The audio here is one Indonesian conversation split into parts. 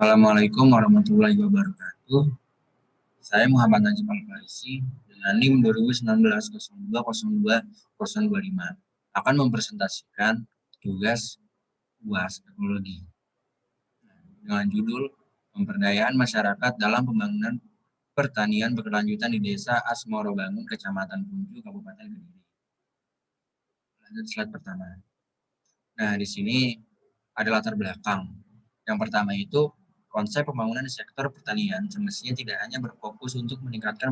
Assalamualaikum warahmatullahi wabarakatuh. Saya Muhammad Najib Al-Farisi dengan NIM 2019 0202 akan mempresentasikan tugas UAS Teknologi dengan judul Pemberdayaan Masyarakat dalam Pembangunan Pertanian Berkelanjutan di Desa Asmorobangun, Kecamatan Punju, Kabupaten Kediri. Lanjut slide pertama. Nah, di sini ada latar belakang. Yang pertama itu konsep pembangunan di sektor pertanian semestinya tidak hanya berfokus untuk meningkatkan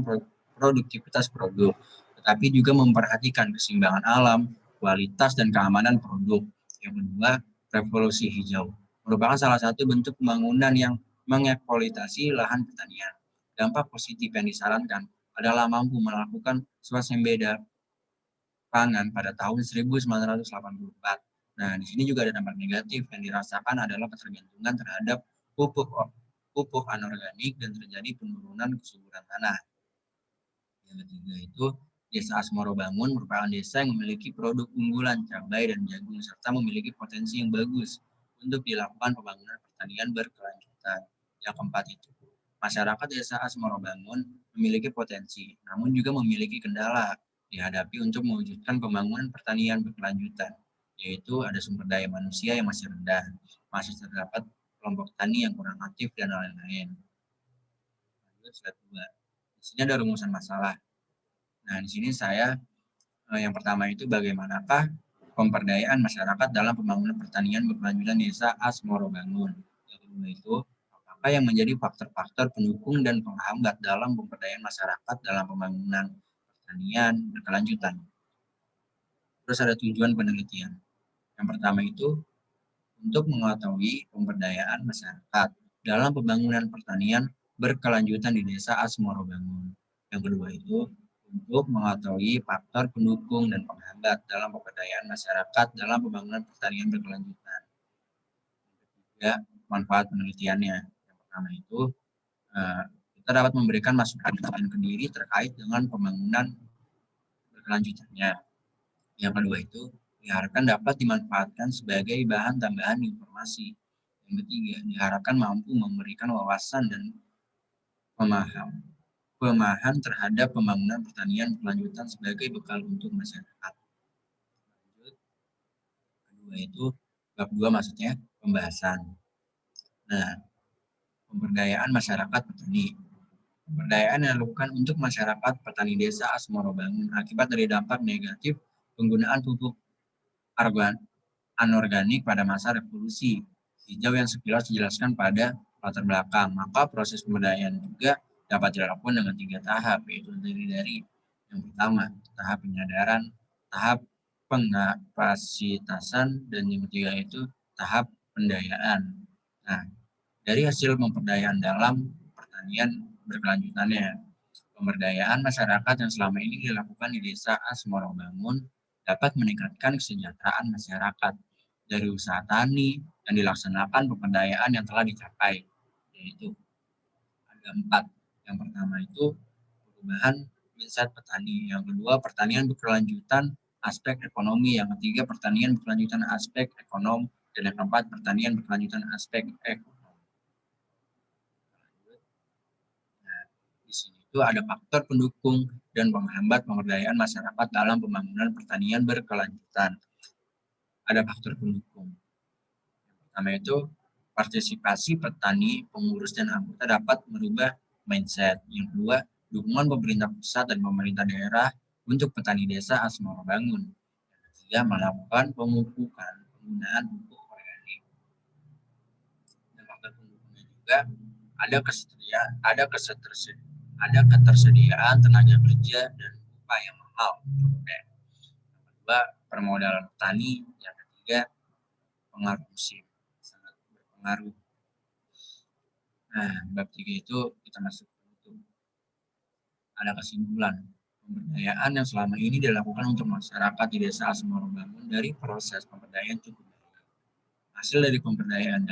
produktivitas produk, tetapi juga memperhatikan keseimbangan alam, kualitas, dan keamanan produk. Yang kedua, revolusi hijau merupakan salah satu bentuk pembangunan yang mengeksploitasi lahan pertanian. Dampak positif yang disarankan adalah mampu melakukan swasembada pangan pada tahun 1984. Nah, di sini juga ada dampak negatif yang dirasakan adalah ketergantungan terhadap pupuk anorganik dan terjadi penurunan kesuburan tanah. Yang ketiga itu, Desa Asmorobangun merupakan desa yang memiliki produk unggulan cabai dan jagung serta memiliki potensi yang bagus untuk dilakukan pembangunan pertanian berkelanjutan. Yang keempat itu, masyarakat Desa Asmorobangun memiliki potensi, namun juga memiliki kendala dihadapi untuk mewujudkan pembangunan pertanian berkelanjutan, yaitu ada sumber daya manusia yang masih rendah, masih terdapat kelompok tani yang kurang aktif, dan lain-lain. Lanjut slide 2. Di sini ada rumusan masalah. Nah, di sini saya yang pertama itu bagaimanakah pemberdayaan masyarakat dalam pembangunan pertanian berkelanjutan Desa Asmorobangun. Yang kedua itu, apakah yang menjadi faktor-faktor pendukung dan penghambat dalam pemberdayaan masyarakat dalam pembangunan pertanian berkelanjutan. Terus ada tujuan penelitian. Yang pertama itu, untuk mengetahui pemberdayaan masyarakat dalam pembangunan pertanian berkelanjutan di Desa Asmorobangun. Yang kedua itu, untuk mengetahui faktor pendukung dan penghambat dalam pemberdayaan masyarakat dalam pembangunan pertanian berkelanjutan. Yang ketiga, manfaat penelitiannya. Yang pertama itu, kita dapat memberikan masukan ke diri terkait dengan pembangunan berkelanjutannya. Yang kedua itu, diharapkan dapat dimanfaatkan sebagai bahan tambahan informasi. Yang ketiga, diharapkan mampu memberikan wawasan dan pemahaman terhadap pembangunan pertanian berkelanjutan sebagai bekal untuk masyarakat. Lanjut. Kedua itu, bab 2 maksudnya pembahasan. Nah, pemberdayaan masyarakat petani. Pemberdayaan yang dilakukan untuk masyarakat petani Desa Asmorobangun akibat dari dampak negatif penggunaan pupuk anorganik pada masa revolusi hijau yang sekilas dijelaskan pada latar belakang. Maka proses pemberdayaan juga dapat dilakukan dengan 3 tahap, yaitu dari yang pertama, tahap penyadaran, tahap pengkapasitasan, dan yang ketiga itu tahap pendayaan. Nah, dari hasil pemberdayaan dalam pertanian berkelanjutannya, pemberdayaan masyarakat yang selama ini dilakukan di Desa Asmorobangun dapat meningkatkan kesejahteraan masyarakat dari usaha tani yang dilaksanakan pemberdayaan yang telah dicapai, yaitu ada 4. Yang pertama itu perubahan mindset petani, yang kedua pertanian berkelanjutan aspek ekonomi, yang ketiga pertanian berkelanjutan aspek ekonomi, dan yang keempat pertanian berkelanjutan aspek ekonomi. Nah, di sini itu ada faktor pendukung dan penghambat pemberdayaan masyarakat dalam pembangunan pertanian berkelanjutan. Ada faktor pendukung. Yang pertama itu partisipasi petani, pengurus, dan anggota dapat merubah mindset. Yang kedua, dukungan pemerintah pusat dan pemerintah daerah untuk petani Desa Asmorobangun. Yang ketiga, melakukan pemupukan penggunaan pupuk organik. Dan faktor pendukungnya juga ada ketersediaan tenaga kerja dan upah yang mahal. Yang kedua, permodalan petani. Yang ketiga, pengaruh musim. Pengaruh. Nah, bab 3 itu kita masuk ke ada kesimpulan. Pemberdayaan yang selama ini dilakukan untuk masyarakat di Desa Asmorobangun dari proses pemberdayaan cukup baik. Hasil dari pemberdayaan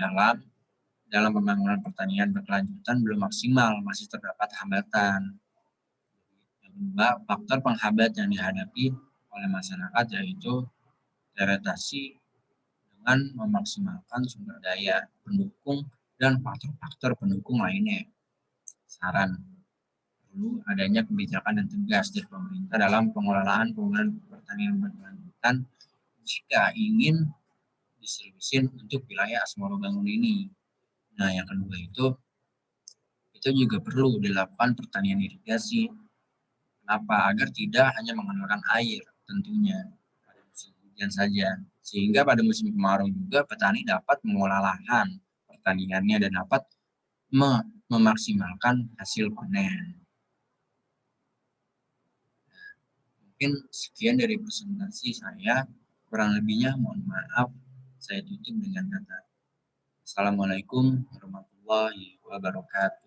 dalam pembangunan pertanian berkelanjutan belum maksimal, masih terdapat hambatan. Yang kedua, faktor penghambat yang dihadapi oleh masyarakat yaitu adaptasi dengan memaksimalkan sumber daya pendukung dan faktor-faktor pendukung lainnya. Saran, perlu adanya kebijakan yang tegas dari pemerintah dalam pengelolaan pertanian berkelanjutan jika ingin distribusi untuk wilayah Asmorobangun ini. Nah, yang kedua itu juga perlu dilakukan pertanian irigasi. Kenapa? Agar tidak hanya mengandalkan air tentunya pada musim hujan saja. Sehingga pada musim kemarau juga petani dapat mengolah lahan pertaniannya dan dapat memaksimalkan hasil panen. Mungkin sekian dari presentasi saya. Kurang lebihnya mohon maaf. Saya tutup dengan kata Assalamualaikum warahmatullahi wabarakatuh.